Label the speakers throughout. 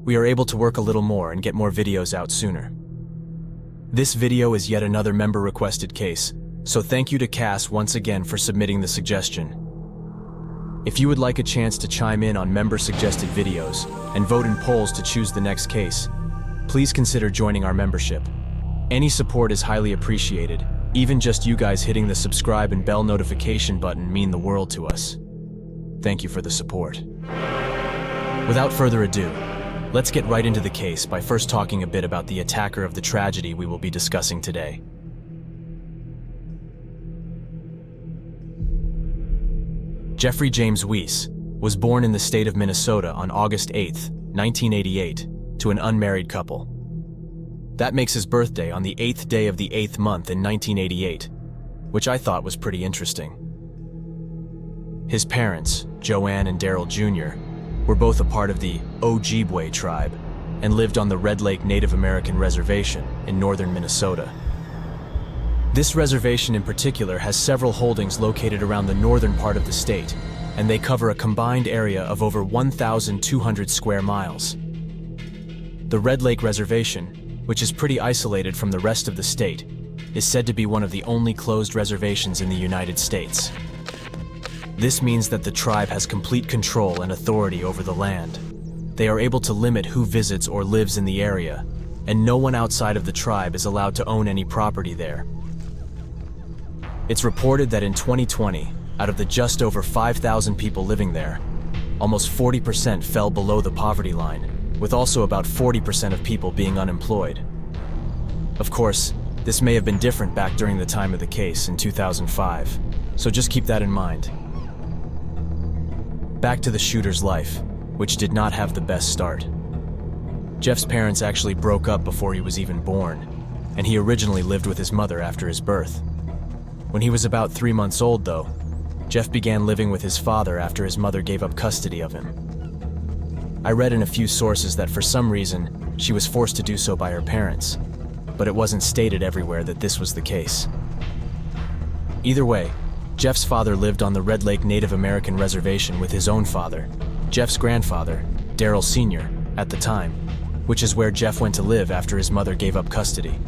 Speaker 1: we are able to work a little more and get more videos out sooner. This video is yet another member-requested case, so thank you to Cass once again for submitting the suggestion. If you would like a chance to chime in on member-suggested videos and vote in polls to choose the next case, please consider joining our membership. Any support is highly appreciated. Even just you guys hitting the subscribe and bell notification button mean the world to us. Thank you for the support. Without further ado, let's get right into the case by first talking a bit about the attacker of the tragedy we will be discussing today. Jeffrey James Weiss was born in the state of Minnesota on August 8, 1988, to an unmarried couple. That makes his birthday on the 8th day of the 8th month in 1988, which I thought was pretty interesting. His parents, Joanne and Daryl Jr., were both a part of the Ojibwe tribe and lived on the Red Lake Native American Reservation in northern Minnesota. This reservation in particular has several holdings located around the northern part of the state, and they cover a combined area of over 1,200 square miles. The Red Lake Reservation, which is pretty isolated from the rest of the state, is said to be one of the only closed reservations in the United States. This means that the tribe has complete control and authority over the land. They are able to limit who visits or lives in the area, and no one outside of the tribe is allowed to own any property there. It's reported that in 2020, out of the just over 5,000 people living there, almost 40% fell below the poverty line, with also about 40% of people being unemployed. Of course, this may have been different back during the time of the case in 2005, so just keep that in mind. Back to the shooter's life, which did not have the best start. Jeff's parents actually broke up before he was even born, and he originally lived with his mother after his birth. When he was about 3 months old, though, Jeff began living with his father after his mother gave up custody of him. I read in a few sources that for some reason, she was forced to do so by her parents, but it wasn't stated everywhere that this was the case. Either way, Jeff's father lived on the Red Lake Native American Reservation with his own father, Jeff's grandfather, Daryl Sr., at the time, which is where Jeff went to live after his mother gave up custody.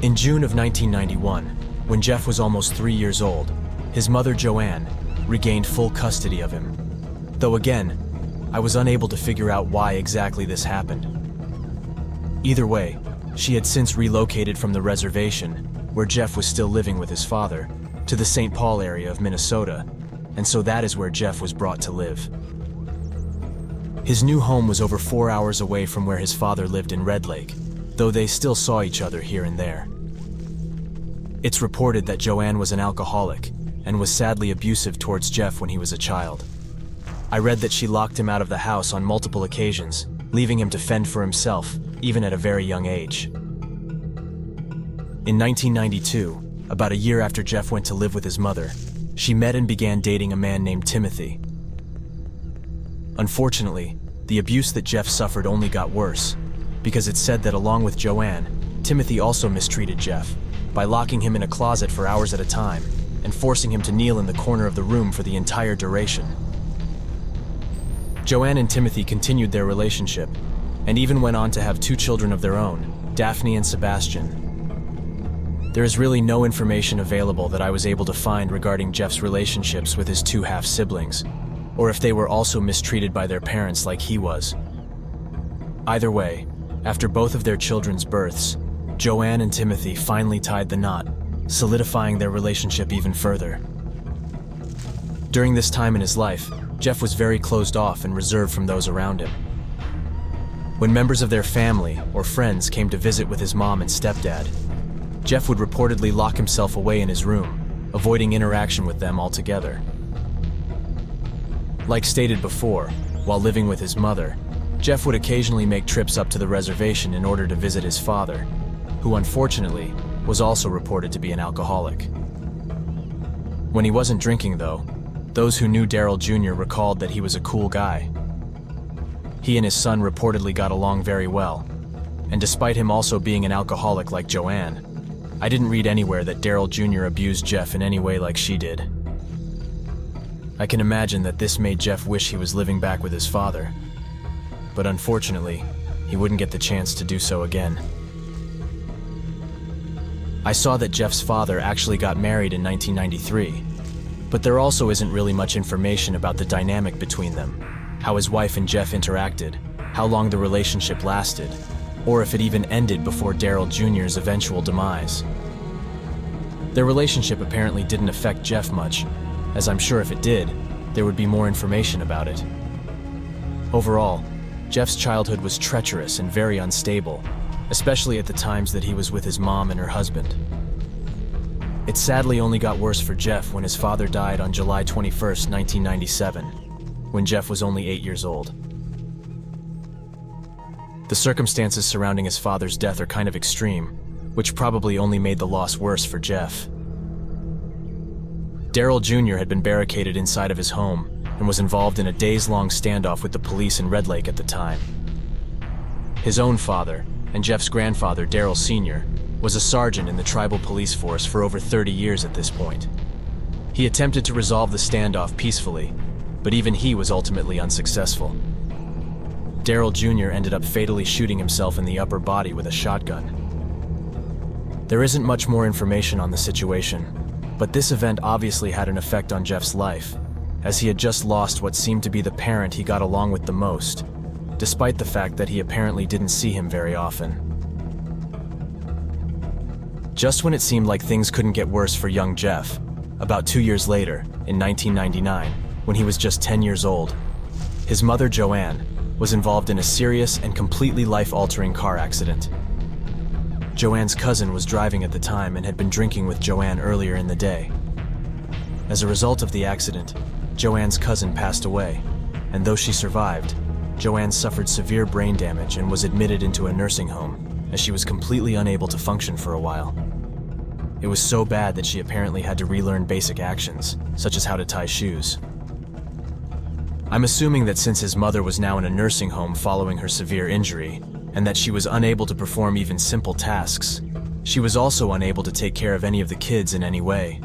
Speaker 1: In June of 1991, when Jeff was almost 3 years old, his mother Joanne regained full custody of him. Though again, I was unable to figure out why exactly this happened. Either way, she had since relocated from the reservation, where Jeff was still living with his father, to the St. Paul area of Minnesota, and so that is where Jeff was brought to live. His new home was over 4 hours away from where his father lived in Red Lake, though they still saw each other here and there. It's reported that Joanne was an alcoholic and was sadly abusive towards Jeff when he was a child. I read that she locked him out of the house on multiple occasions, leaving him to fend for himself, even at a very young age. In 1992, about a year after Jeff went to live with his mother, she met and began dating a man named Timothy. Unfortunately, the abuse that Jeff suffered only got worse, because it's said that along with Joanne, Timothy also mistreated Jeff by locking him in a closet for hours at a time and forcing him to kneel in the corner of the room for the entire duration. Joanne and Timothy continued their relationship and even went on to have 2 children of their own, Daphne and Sebastian. There is really no information available that I was able to find regarding Jeff's relationships with his 2 half-siblings, or if they were also mistreated by their parents like he was. Either way, after both of their children's births, Joanne and Timothy finally tied the knot, solidifying their relationship even further. During this time in his life, Jeff was very closed off and reserved from those around him. When members of their family or friends came to visit with his mom and stepdad, Jeff would reportedly lock himself away in his room, avoiding interaction with them altogether. Like stated before, while living with his mother, Jeff would occasionally make trips up to the reservation in order to visit his father, who unfortunately was also reported to be an alcoholic. When he wasn't drinking, though, those who knew Daryl Jr. recalled that he was a cool guy. He and his son reportedly got along very well, and despite him also being an alcoholic like Joanne, I didn't read anywhere that Daryl Jr. abused Jeff in any way like she did. I can imagine that this made Jeff wish he was living back with his father, but unfortunately, he wouldn't get the chance to do so again. I saw that Jeff's father actually got married in 1993, but there also isn't really much information about the dynamic between them, how his wife and Jeff interacted, how long the relationship lasted, or if it even ended before Daryl Jr.'s eventual demise. Their relationship apparently didn't affect Jeff much, as I'm sure if it did, there would be more information about it. Overall, Jeff's childhood was treacherous and very unstable, especially at the times that he was with his mom and her husband. It sadly only got worse for Jeff when his father died on July 21st, 1997, when Jeff was only 8 years old. The circumstances surrounding his father's death are kind of extreme, which probably only made the loss worse for Jeff. Daryl Jr. had been barricaded inside of his home and was involved in a days-long standoff with the police in Red Lake at the time. His own father, and Jeff's grandfather, Daryl Sr., was a sergeant in the tribal police force for over 30 years at this point. He attempted to resolve the standoff peacefully, but even he was ultimately unsuccessful. Daryl Jr. ended up fatally shooting himself in the upper body with a shotgun. There isn't much more information on the situation, but this event obviously had an effect on Jeff's life, as he had just lost what seemed to be the parent he got along with the most, despite the fact that he apparently didn't see him very often. Just when it seemed like things couldn't get worse for young Jeff, about 2 years later, in 1999, when he was just 10 years old, his mother, Joanne, was involved in a serious and completely life-altering car accident. Joanne's cousin was driving at the time and had been drinking with Joanne earlier in the day. As a result of the accident, Joanne's cousin passed away, and though she survived, Joanne suffered severe brain damage and was admitted into a nursing home, as she was completely unable to function for a while. It was so bad that she apparently had to relearn basic actions, such as how to tie shoes. I'm assuming that since his mother was now in a nursing home following her severe injury, and that she was unable to perform even simple tasks, she was also unable to take care of any of the kids in any way.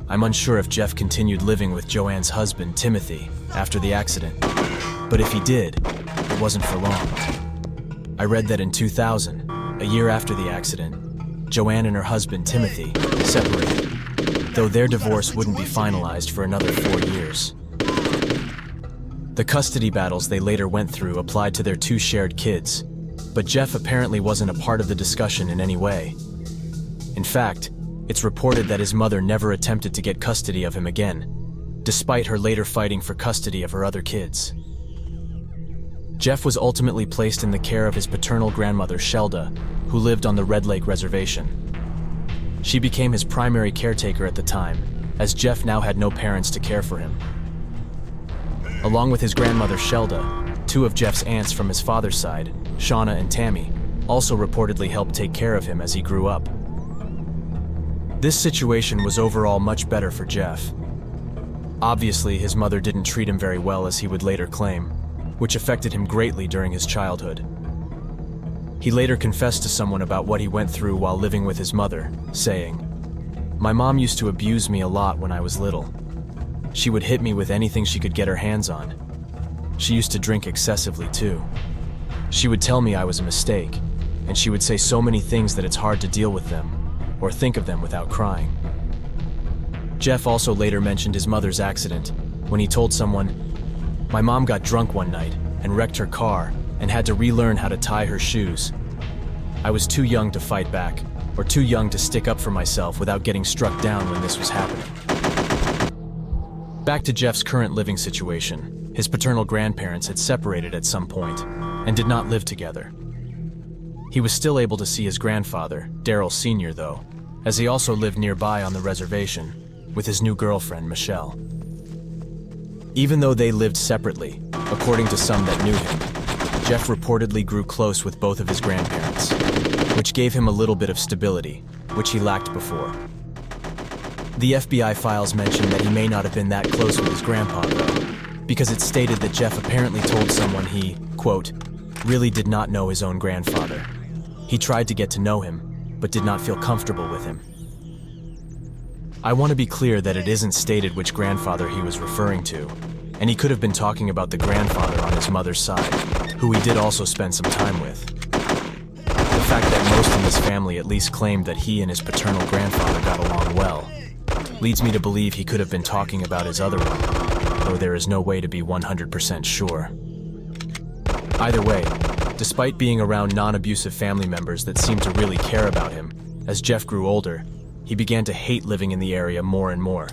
Speaker 1: I'm unsure if Jeff continued living with Joanne's husband, Timothy, after the accident, but if he did, it wasn't for long. I read that in 2000, a year after the accident, Joanne and her husband, Timothy, separated, though their divorce wouldn't be finalized for another 4 years. The custody battles they later went through applied to their 2 shared kids, but Jeff apparently wasn't a part of the discussion in any way. In fact, it's reported that his mother never attempted to get custody of him again, despite her later fighting for custody of her other kids. Jeff was ultimately placed in the care of his paternal grandmother, Shelda, who lived on the Red Lake Reservation. She became his primary caretaker at the time, as Jeff now had no parents to care for him. Along with his grandmother, Shelda, 2 of Jeff's aunts from his father's side, Shauna and Tammy, also reportedly helped take care of him as he grew up. This situation was overall much better for Jeff. Obviously, his mother didn't treat him very well, as he would later claim, which affected him greatly during his childhood. He later confessed to someone about what he went through while living with his mother, saying, "My mom used to abuse me a lot when I was little. She would hit me with anything she could get her hands on. She used to drink excessively too. She would tell me I was a mistake, and she would say so many things that it's hard to deal with them, or think of them without crying." Jeff also later mentioned his mother's accident, when he told someone, "My mom got drunk one night and wrecked her car and had to relearn how to tie her shoes. I was too young to fight back, or too young to stick up for myself without getting struck down when this was happening." Back to Jeff's current living situation, his paternal grandparents had separated at some point and did not live together. He was still able to see his grandfather, Daryl Sr., though, as he also lived nearby on the reservation with his new girlfriend, Michelle. Even though they lived separately, according to some that knew him, Jeff reportedly grew close with both of his grandparents, which gave him a little bit of stability, which he lacked before. The FBI files mention that he may not have been that close with his grandpa, though, because it stated that Jeff apparently told someone he, quote, really did not know his own grandfather. He tried to get to know him, but did not feel comfortable with him. I want to be clear that it isn't stated which grandfather he was referring to, and he could have been talking about the grandfather on his mother's side, who he did also spend some time with. The fact that most in this family at least claimed that he and his paternal grandfather got along well leads me to believe he could have been talking about his other one, though there is no way to be 100% sure. Either way, despite being around non-abusive family members that seemed to really care about him, as Jeff grew older, he began to hate living in the area more and more.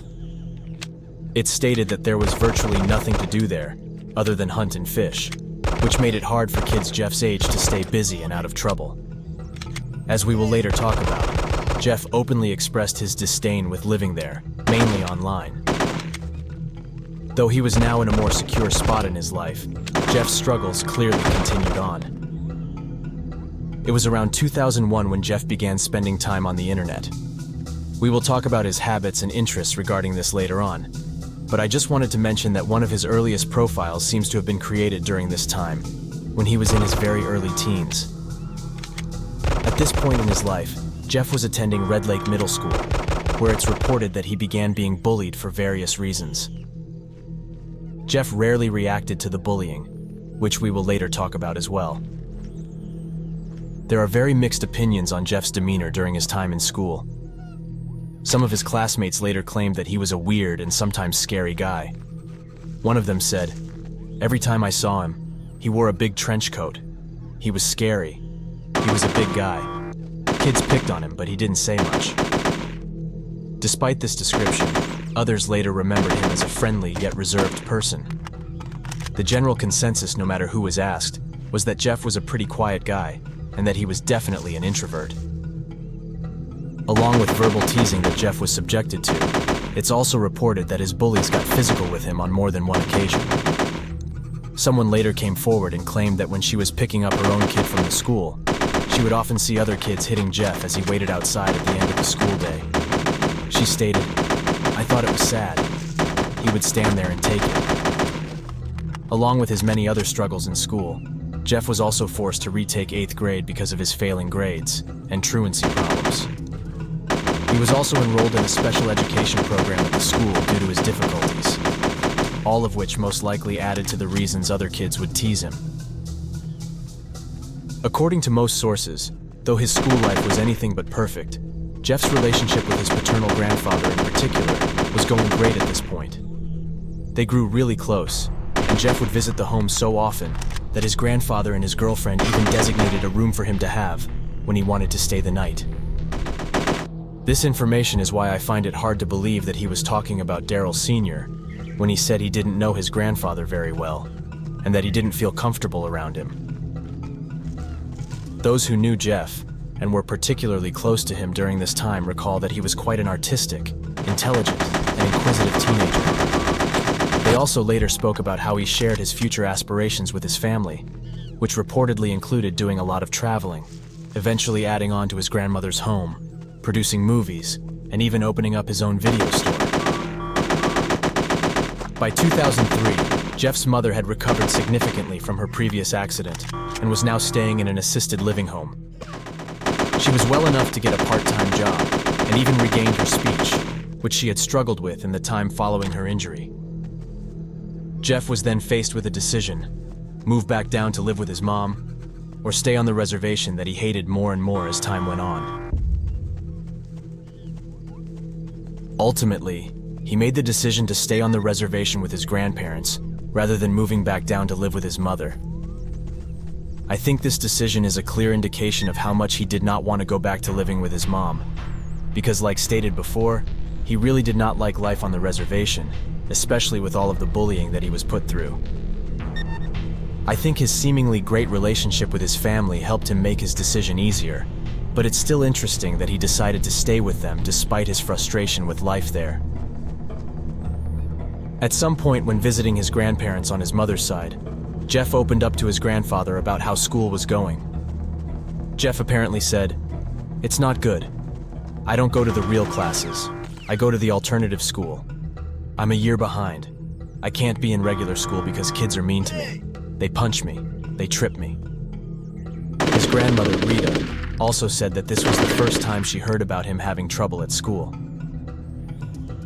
Speaker 1: It's stated that there was virtually nothing to do there, other than hunt and fish, which made it hard for kids Jeff's age to stay busy and out of trouble. As we will later talk about, Jeff openly expressed his disdain with living there, mainly online. Though he was now in a more secure spot in his life, Jeff's struggles clearly continued on. It was around 2001 when Jeff began spending time on the internet. We will talk about his habits and interests regarding this later on, but I just wanted to mention that one of his earliest profiles seems to have been created during this time, when he was in his very early teens. At this point in his life, Jeff was attending Red Lake Middle School, where it's reported that he began being bullied for various reasons. Jeff rarely reacted to the bullying, which we will later talk about as well. There are very mixed opinions on Jeff's demeanor during his time in school. Some of his classmates later claimed that he was a weird and sometimes scary guy. One of them said, "Every time I saw him, he wore a big trench coat. He was scary. He was a big guy. Kids picked on him, but he didn't say much." Despite this description, others later remembered him as a friendly yet reserved person. The general consensus, no matter who was asked, was that Jeff was a pretty quiet guy, and that he was definitely an introvert. Along with verbal teasing that Jeff was subjected to, it's also reported that his bullies got physical with him on more than one occasion. Someone later came forward and claimed that when she was picking up her own kid from the school, she would often see other kids hitting Jeff as he waited outside at the end of the school day. She stated, "I thought it was sad. He would stand there and take it." Along with his many other struggles in school, Jeff was also forced to retake 8th grade because of his failing grades and truancy problems. He was also enrolled in a special education program at the school due to his difficulties, all of which most likely added to the reasons other kids would tease him. According to most sources, though his school life was anything but perfect, Jeff's relationship with his paternal grandfather in particular was going great at this point. They grew really close, and Jeff would visit the home so often that his grandfather and his girlfriend even designated a room for him to have when he wanted to stay the night. This information is why I find it hard to believe that he was talking about Daryl Sr. when he said he didn't know his grandfather very well, and that he didn't feel comfortable around him. Those who knew Jeff, and were particularly close to him during this time, recall that he was quite an artistic, intelligent, and inquisitive teenager. They also later spoke about how he shared his future aspirations with his family, which reportedly included doing a lot of traveling, eventually adding on to his grandmother's home, producing movies, and even opening up his own video store. By 2003, Jeff's mother had recovered significantly from her previous accident and was now staying in an assisted living home. She was well enough to get a part-time job and even regained her speech, which she had struggled with in the time following her injury. Jeff was then faced with a decision: move back down to live with his mom, or stay on the reservation that he hated more and more as time went on. Ultimately, he made the decision to stay on the reservation with his grandparents rather than moving back down to live with his mother. I think this decision is a clear indication of how much he did not want to go back to living with his mom, because like stated before, he really did not like life on the reservation, especially with all of the bullying that he was put through. I think his seemingly great relationship with his family helped him make his decision easier, but it's still interesting that he decided to stay with them despite his frustration with life there. At some point when visiting his grandparents on his mother's side, Jeff opened up to his grandfather about how school was going. Jeff apparently said, "It's not good. I don't go to the real classes. I go to the alternative school. I'm a year behind. I can't be in regular school because kids are mean to me. They punch me. They trip me." His grandmother, Rita, also said that this was the first time she heard about him having trouble at school.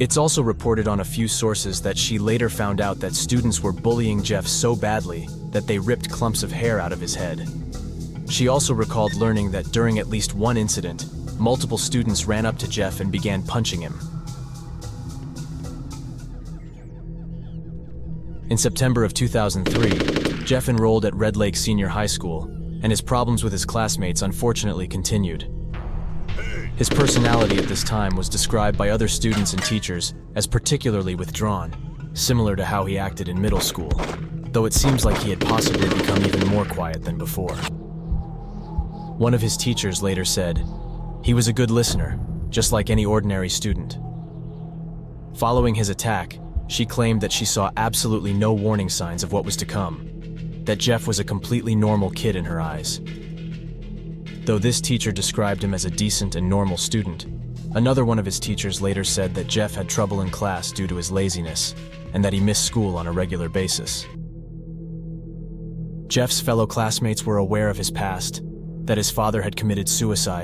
Speaker 1: It's also reported on a few sources that she later found out that students were bullying Jeff so badly that they ripped clumps of hair out of his head. She also recalled learning that during at least one incident, multiple students ran up to Jeff and began punching him. In September of 2003, Jeff enrolled at Red Lake Senior High School, and his problems with his classmates unfortunately continued. His personality at this time was described by other students and teachers as particularly withdrawn, similar to how he acted in middle school, though it seems like he had possibly become even more quiet than before. One of his teachers later said, "He was a good listener, just like any ordinary student." Following his attack, she claimed that she saw absolutely no warning signs of what was to come, that Jeff was a completely normal kid in her eyes. Though this teacher described him as a decent and normal student, another one of his teachers later said that Jeff had trouble in class due to his laziness, and that he missed school on a regular basis. Jeff's fellow classmates were aware of his past, that his father had committed suicide,